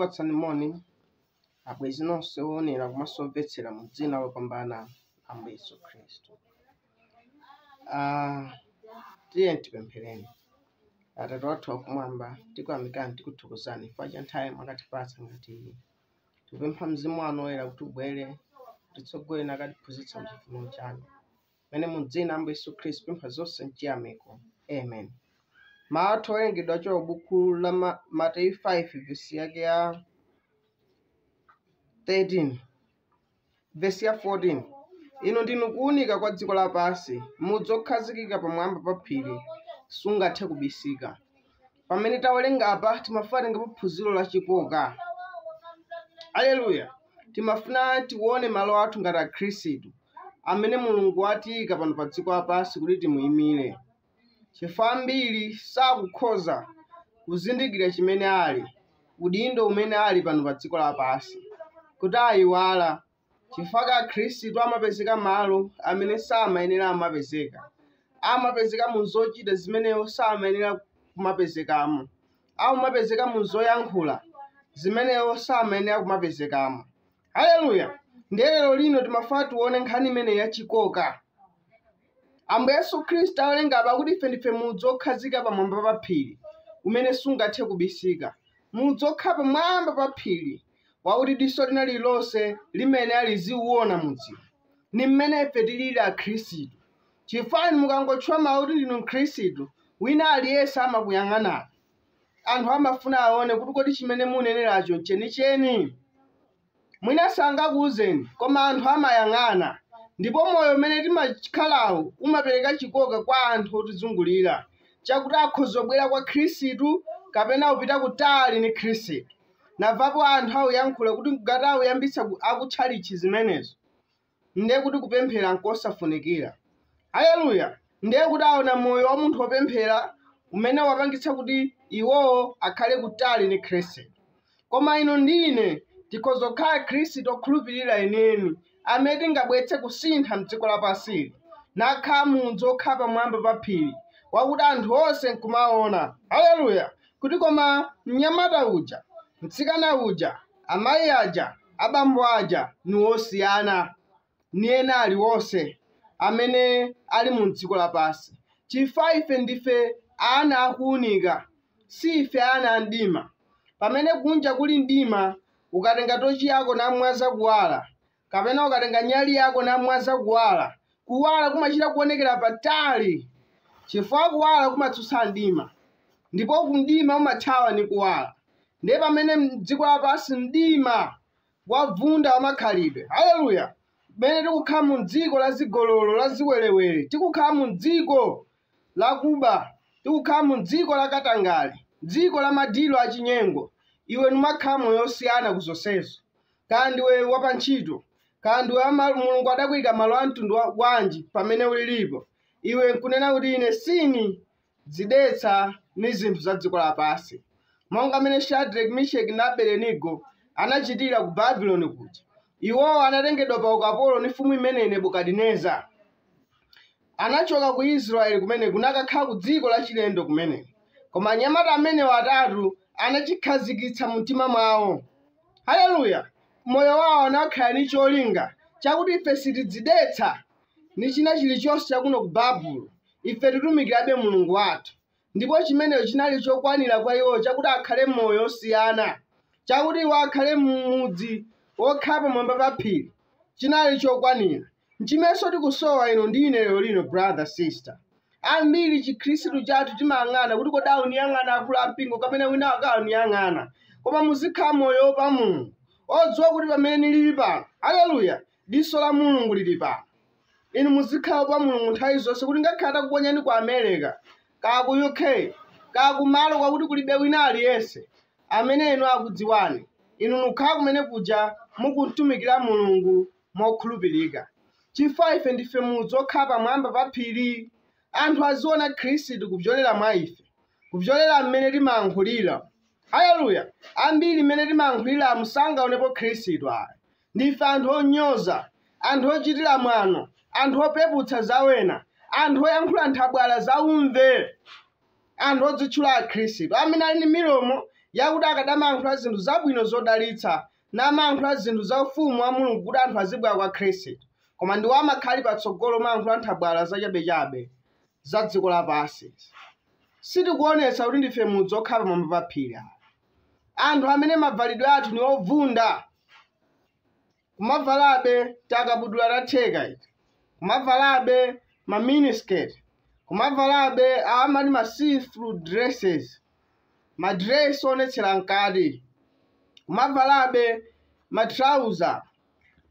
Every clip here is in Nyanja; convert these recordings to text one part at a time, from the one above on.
Ndikupatsani moni abwezi nonse onera kumasomvetsera mu dzina lopambana Ambuye Yesu Khristu. Tiye tipemphereni. Atate wathu wakumwamba, tikuyamikani tikuthokozani chifukwa cha nthawi mwakatipatsa ngati iyi. Tikupempha Mzimu wanu woyera kuti ubwere titsogole nakatiphunzitsa mchifuniro chanu. Mene mu dzina Ambuye Yesu Khristu pempha zonse mchiyamiko. Amen. Mawu oyengedwa cho buku la Mateyu 5 vesi yake ya 13 vesi ya 14. Ino ndinu kuunika kwa dziko lapansi, mudzi okhazikika pamwamba pa phiri, sungathe kubisika. Pamene tawerenga apa timafatengapo phunziro la chikoka. Haleluya. Timafuna tione malo athu ngati akhristu amene Mulungu atiyika pano pa dziko lapansi kuti timuyimire. Chifukwa ambiri sakukhoza kuzindikira chimene ali, udindo umene ali pano pa dziko lapansi, kuti ayiwala. Chifukwa akhristu amapezeka malo amene samayenera amapezeka. Amapezeka mu zochita zimeneyo samayenera kumapezekamo. Amapezeka mu zoyankhula zimeneyo samayenera kumapezekamo. Haleluya. Ndiye lero lino timafuna tione nkhani imene yachikoka. Ambuye Yesu Khristu awerenga apa kuti ife ndife mudzi okhazika pamwamba pa phiri, umene sungathe kubisika. Mudzi okhala pamwamba pa phiri, wakuti diso lina lililonse limene aliziwuona mudzi. Ni mmene ife tilili akhristu. Chifukwa mukangotchula mawu kuti ndinu mkhristu, wina aliyense amakuyang'anani. Anthu amafuna aone kuti kodi chimene muneneracho chenicheni. Mwina sangakuwuzeni, koma anthu amayang'ana. Ndipo moyo umene timakhalawo umapereka chikoka kwa anthu otizungulira, chakuti akhoza kubwera kwa Khristu kapena kupita kutali ni Khristu. Navapo anthu awuyankhula kuti ngati awuyambitsa akutchalichi zimenezo, ndiye kuti kupemphera nkosafunikira. Haleluya. Ndiye kuti aona moyo wa munthu wopemphera umene wapangitsa kuti iwowo akhale kutali ni Khristu. Koma ino ndine tikhoza kukhala Khristu okhulupirira ineni, amene tingabwetse kusintha mdziko lapansi, nakhala mudzi okhala pamwamba pa phiri, wakuti anthu onse nkumaona. Haleluya. Kuti koma mnyamata uja, mtsikana uja, amayi aja, abambo aja ni osiyana ni ena aliwonse amene ali mu dziko lapansi. Chifukwa ife ndife ana akuunika, si ife ana a mdima. Pamene kunja kuli mdima, ukatenga tochi yako namwaza kuwala, kapena ukatenga nyali yako namwaza kuwala, kuwala kumachita kuonekera patali. Chifukwa kuwala kumatsutsa mdima, ndipo kumdima umathawa ni kuwala. Ndiye pamene mdziko lapansi mdima wavunda wamakhalidwe. Haleluya. Pamene tikukhala mu dziko la zigololo, la ziwerewere, tikukhala mu dziko la kuba, tikukhala mu dziko la katangale, dziko la madilo achinyengo, iwe numakhala moyo osiyana kuzonsezo. Kandi iwe wapantchito, kandi iwe Mulungu adakuyika malo a mtundu wanji pamene ulilipo, iwe nkunena kuti ine sini dzidetsa ni zinthu za dziko lapansi. Monga amene Shadrach, Meshaki na Abednego anachitira ku Babuloni kuja. Iwowo anatengedwa pa ukapolo ni mfumu imene Nebukadineza. Anachoka ku Israeli kumene kunakakhala ku dziko la chilendo kumene. Koma anyamata amene watatu anachikhazikitsa mtima mwawo. Haleluya. Moyo wawo anakhala ni cholinga chakuti ife sitidzidetsa ni china chilichonse chakuno ku Babuloni. Ife titumikirabe Mulungu wathu. Ndipo chimeneyo chinali chokwanira kwa iwo chakuti akhale moyo osiyana, chakuti iwo akhale mudzi wokhala pamwamba pa phiri, chinali chokwanira. Nchimenso tikusowa ino ndine lero lino brother sister. Ambiri chikhristu chathu timayang'ana kuti kodi uniyang'ana akulu ampingo kapena wina akawuniyang'ana. Koma muzikhala moyo pa Mulungu, odziwa kuti pamene nilili pano, haleluya, diso la Mulungu lili pano. Inu muzikhala pa Mulungu nthawi zonse, kuti ngakhale atakuponyani ku America, kaya ku UK, kaya kumalo kwakuti kulibe wina aliyense amene inu akudziwani, inu nukhala kumene kuja mukutumikira Mulungu mokhulupirika. Chifukwa ife ndife mudzi okhala pamwamba pa phiri. Anthu aziona Khristu kupyolera mwa ife, kupyolera mmene timayankhulira. Haleluya. Ambiri mmene timayankhulira musangaonepo Khristu ayi. Ndife anthu onyoza, anthu ochitira mwano, anthu opeputsa zawena, anthu oyankhula nthabwala zaumve, anthu odzitchula Khristu amene ali ndi milomo yakuti akadamayankhula zinthu zabwino zodalitsa namayankhula zinthu za ufumu wa Mulungu kuti anthu azibwera kwa Khristu, koma ndiwo amakhali patsogolo mayankhula nthabwala zachabechabe za dziko lapansi. Sitikuonetsa kuti ndife mudzi okhala pamwamba pa phiri. Anthu amene mavalidwe athu ndi ovunda, kumavalabe takabudula tatheka iti, kumavalabe maminisketi, kumavalabe amati ma see-through dresses, madress onetsera mkati, kumavalabe matrauza,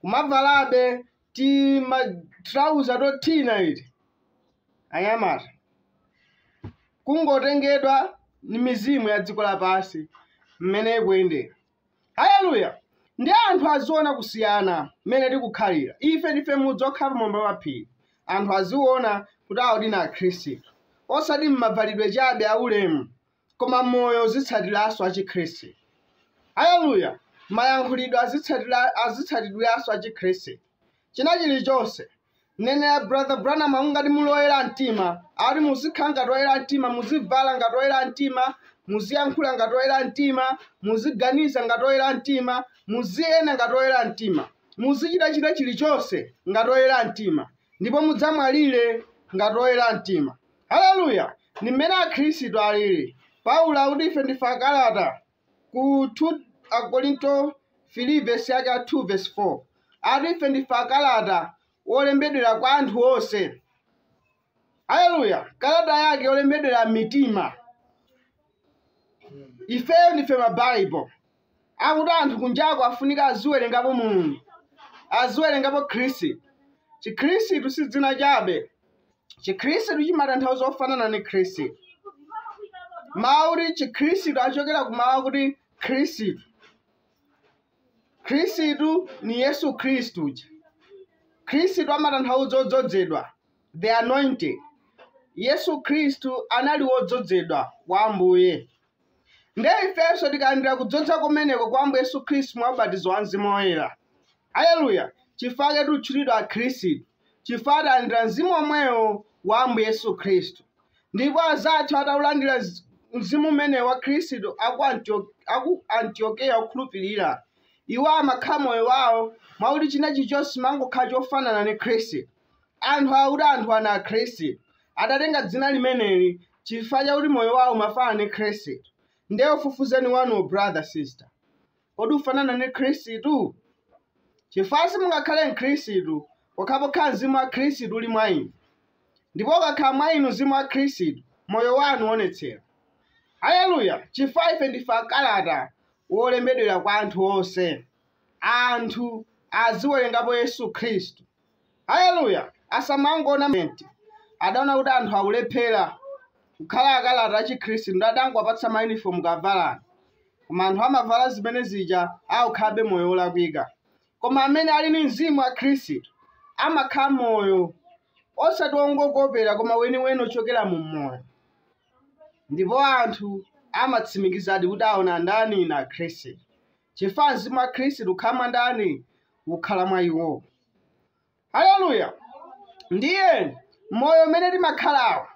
kumavalabe ti matrauza tothina iti anyamata, kungotengedwa ni mizimu ya dziko lapansi mmene ikuyendera. Haleluya! Ndi anthu aziona kusiyana mmene tikukhalira. Ife ndife mudzi okhala pamwamba pa phiri. Anthu aziona kuti awo ndina Akhristu, osati mmavalidwe chabe aulemu, koma moyo zitsatiranso achikhristu. Haleluya! Mayankhulidwe azitsatidwiranso achikhristu. China chilichonse nenera brother Branham ngati muloyera mtima, ali muzikhala ngati oyera mtima, muzivala ngati oyera mtima, muziyankhula ngati oyera mtima, muziganiza ngati oyera mtima, muziyenda ngati oyera mtima, muzichita chilichonse ngati oyera mtima, ndipo mudzamwalire ngati oyera mtima. Haleluya! Ndi mmene Akhristu alili. Paulo akuti ife ndife akalata ku 2 Akorinto 3 verse yake 2 verse 4. Ati ife ndife akalata olembedwera kwa anthu onse. Haleluya! Kalata yake olembedwera mitima. Ifeyo ndife mabaibo. Akuti anthu kunjako afunika aziwerengapo Mulungu, aziwerengapo Khristu. Chikhristu si dzina chabe. Chikhristu chimatanthauza ofanana ni Khristu. Mawu kuti Chikhristu achokera ku mawu kuti Khristu. Khristu ni Yesu Khristu. Khristu amatanthauza odzozedwa, the anointed. Yesu Khristu anali wodzozedwa wa Ambuye. Ndiye ifenso tikalandira kudzodza kumeneko kwa Ambuye Yesu Khristu mwa ubatizo wa Mzimu Woyera. Haleluya! Chifukwa tikutchulidwa Akhristu, chifukwa talandira mzimu omwewo wa Ambuye Yesu Khristu. Ndipo azathu ataulandira mzimu umene wa Khristu aku Antiokeya okhulupirira, iwo amakhala moyo wawo mwakuti china chilichonse mangokhala chofanana ni Khristu. Anthu akuti anthu ana Akhristu adatenga dzina limeneli chifukwa chakuti moyo wawo umafanana ni Khristu. Ndiye ufufuzeni wanu brother sister, kodi ufanana ni Khristu? Chifukwa simungakhale mkhristu pokhapokhala mzimu wa Khristu uli mwa inu, ndipo ukakhala mwa inu mzimu wa Khristu moyo wanu uonetsera. Haleluya! Chifukwa ife ndife akalata wolembedwera kwa anthu onse. Anthu aziwerengapo Yesu Khristu. Haleluya! Asamangoona menti adaona kuti anthu akulephera kukhala akalata a Chikhristu ndi adangowapatsa mayunifomu kavalani, koma anthu amavala zimene zija akukhalabe moyo wolakwika. Koma amene ali ni mzimu wa Khristu amakhala moyo osati wongokopera koma weniweni ochokera mu moyo. Ndipo anthu amatsimikizadi kuti aona ndani na Khristu. Chifukwa mzimu wa Khristu ukhala mwa ndani, ukhala mwa iwo. Haleluya! Ndiye moyo umene timakhalawo,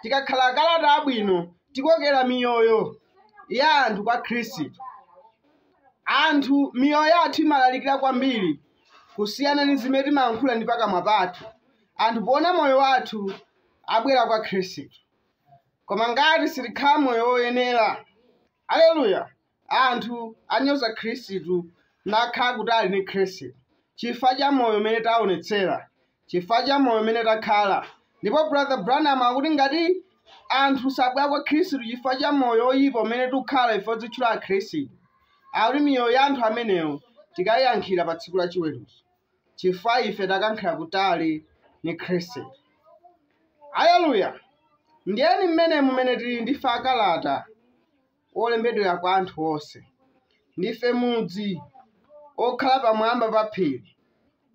tikakhala akalata abwino tikokera miyoyo ya anthu kwa Khristu. Anthu miyoyo yathu imalalikira kwambiri kusiyana ndi zimene timayankhula ndi pakamwa pathu. Anthu poona moyo wathu abwera kwa Khristu. Koma ngati sitikhala moyo woyenera, haleluya, anthu anyoza Khristu nakhala kutali ni Khristu chifukwa cha moyo umene taonetsera, chifukwa cha moyo umene takhala. Ndipo brother Branham akuti ngati anthu sabwera kwa Khristu chifukwa cha moyo oyipa umene tikukhala ife odzitchula Khristu, akuti miyoyo ya anthu amenewo tikayiyankhira pa tsiku la chiweruzo, chifukwa ife takankhira kutali ni Khristu. Haleluya! Ndiyeni mmene tili ndife akalata olembedwera kwa anthu onse. Ndife mudzi okhala pamwamba pa phiri.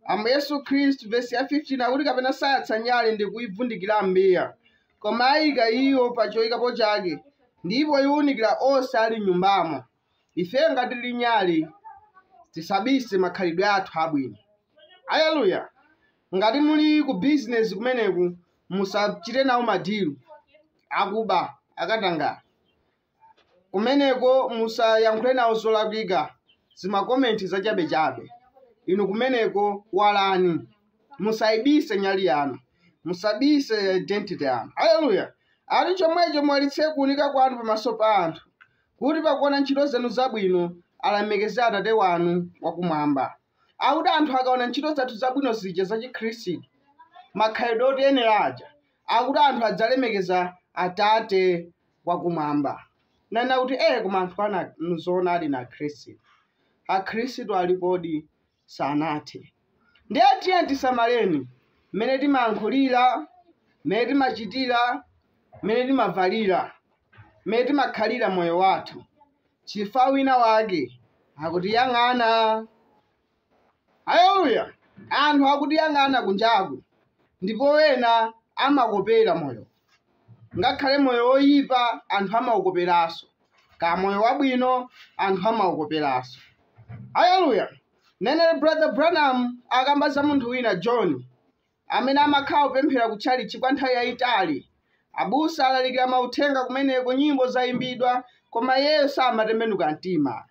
Ambuye Yesu Khristu verse ya 15 akuti kapena sayatsa nyale ndi kuyivundikira mbiya, koma ayika iyo pa choyikapo chake, ndipo iwunikira onse ali m'nyumbamo. Ife ngati tili nyale tisabise makhalidwe athu abwino. Haleluya! Ngati muli ku business kumeneku musachite nawo madilu akuba akatangala. kumeneko musayankhule nawo zolakwika, zimakomenti zachabechabe. Inu kumeneko walani, musayibise nyali yanu, musabise identity yanu. Haleluya. Ali chomwecho mwalitse kuunika kwanu pamaso pa anthu, kuti pakuona ntchito zanu zabwino alemekeze Atate wanu wakumwamba. Akuti anthu akaona ntchito zathu zabwino zija za Chikhristu, makhalidwe otiyenera aja, akuti anthu adzalemekeza Atate wakumwamba. Nana kuti koma anthu ana mzoona ali na Khristu. Akhristu alipodi sanathe. Ndiye tiye tisamaleni mmene timayankhulira, mmene timachitira, mmene timavalira, mmene timakhalira moyo wathu. Chifukwa wina wake akutiyang'ana. Haleluya. Anthu akutiyang'ana kunjaku, ndipo wena amakopera moyo. Ngakhale moyo woyipa anthu amaukoperanso, ka moyo wabwino anthu amaukoperanso. Haleluya. Nene brother Branham akamba za munthu wina John, amene amakhala kupemphera ku chalichi kwa nthawi yayitali. Abusa alalikira mauthenga kumeneko, nyimbo zayimbidwa, koma iyeyo samatembenuka mtima.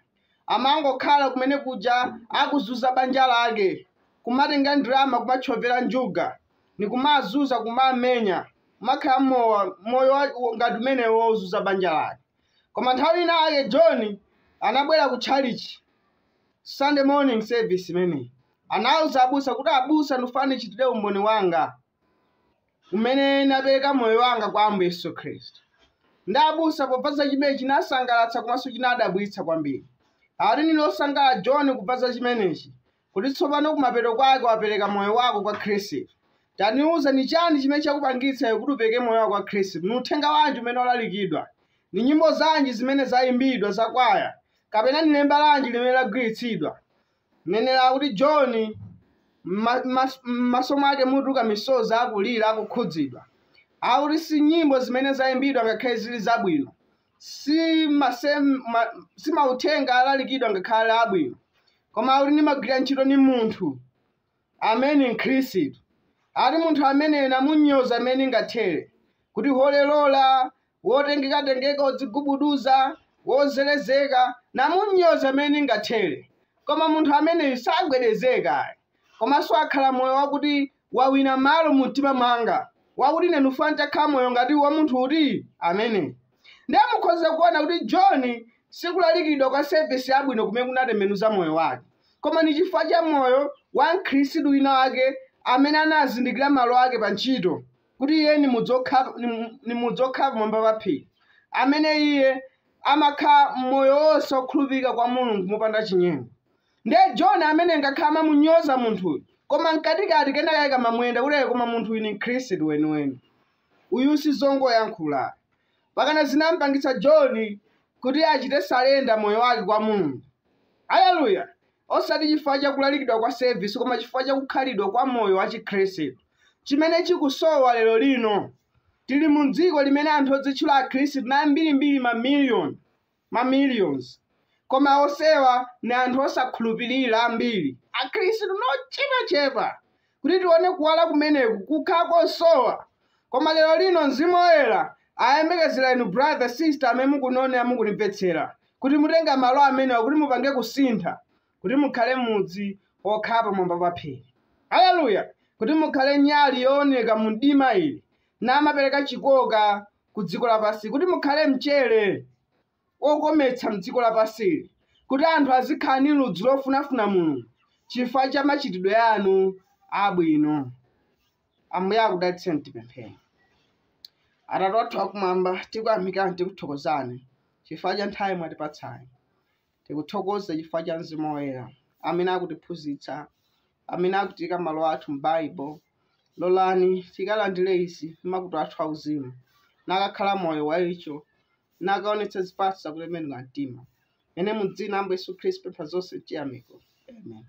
Amangokhala kumene kuja akuzunza banja lake, kumatenga ndrama kumachovera njuga, ni kumazuza kumamenya, kumakhala moyo ngati umenewo wozunza banja lake. Koma nthawi inayi John anabwera ku chalichi Sunday morning service imene. Anauza abusa kuti abusa ndifane chitire umboni wanga, umene napereka moyo wanga kwa Ambuye Yesu Khristu. Ndi abusa popeza chimene chinasangalatsa komanso chinadabwitsa kwambiri. Ali nilosangalala John kupeza chimenechi, kuti tsopano kumapeto kwake wapereka moyo wako kwa Khristu. Taniuza ni chani chimene chakupangitsa kuti upereke moyo wako kwa Khristu? Ni uthenga wanji umene walalikidwa? Ni nyimbo zanji zimene zayimbidwa za kwaya? Kapena ni lemba lanji limene lagwiritsidwa? Nenera kuti John masomo ake mutuka misozi akulira akukhudzidwa. Akuti si nyimbo zimene zayimbidwa ngakhale zili zabwino, si mauthenga alalikidwa ngakhale abwino, koma akuti nimagwira ntchito ni munthu amene Mkhristu. Ali munthu amene namunyoza amene ngathere, kuti holelola, wotengeka odzigubuduza, wozelezeka, namunyoza amene ngathere. Koma munthu amene sagwedezeka, komanso akhala moyo wakuti wawina malo mu mtima mwanga, wakuti ine ndifuna ndakhala moyo ngati wa munthu uti amene. Ndiye mukhoza kuona kuti John sikulalikidwa kwa service yabwino kumene kunatembenuza moyo wake, koma ni chifukwa cha moyo wa Mkhristu wina wake amene anazindikira malo ake pa ntchito, kuti iye ni mudzokhala pamwamba pa phiri, amene iye amakhala moyo wonse okhulupirika kwa Mulungu mopanda chinyengo. Ndiye John amene ngakhala amamunyoza munthuyu, koma mkatikati kenaka ikamamuyenda kuti koma munthu ni Mkhristu weniweni. Uyu sizongoyankhula. Pakana zinampangitsa John kuti achite salenda moyo wake kwa Mulungu. Haleluya. Osati chifukwa cha kulalikidwa kwa service, koma chifukwa cha kukhalidwa kwa moyo wa Chikhristu, chimene chikusowa lero lino. Tili mu dziko limene anthu odzitchula Akhristu na mbirimbiri millions. Koma osewa ni anthu osakhulupirira ambiri. Akhristu nochepachepa kuti tione kuwala kumeneku kukhala kosowa. Koma lero lino Mzimu Woyera ayembekezera inu brother sister amene mukunonera mukunimvetsera, kuti mutenga malo amenewa kuti mupange kusintha, kuti mukhale mudzi okhala pamwamba pa phiri. Haleluya. Kuti mukhale nyali yooneka mu mdima ili, namapereka chikoka ku dziko lapansi, kuti mukhale mchere okometsa mdziko lapansi, kuti anthu azikhala ndi ludzu lofunafuna Mulungu chifukwa cha machitidwe anu abwino. Ambuye akudalitseni tipemphere. Atate wathu akumwamba, tikuyamikani tikuthokozani chifukwa cha nthawi mwatipatsani. Tikuthokoza chifukwa cha Mzimu Woyera amene akutiphunzitsa, amene akutika malo athu m'Baibulo. Lolani tikalandire izi makutu athu auzimu, nakakhala moyo wa icho, nakaonetsa zipatso zakutembenuka mtima. Ene mu dzina la Ambuye Yesu Khristu pempha zonse tiyamiko. Amen.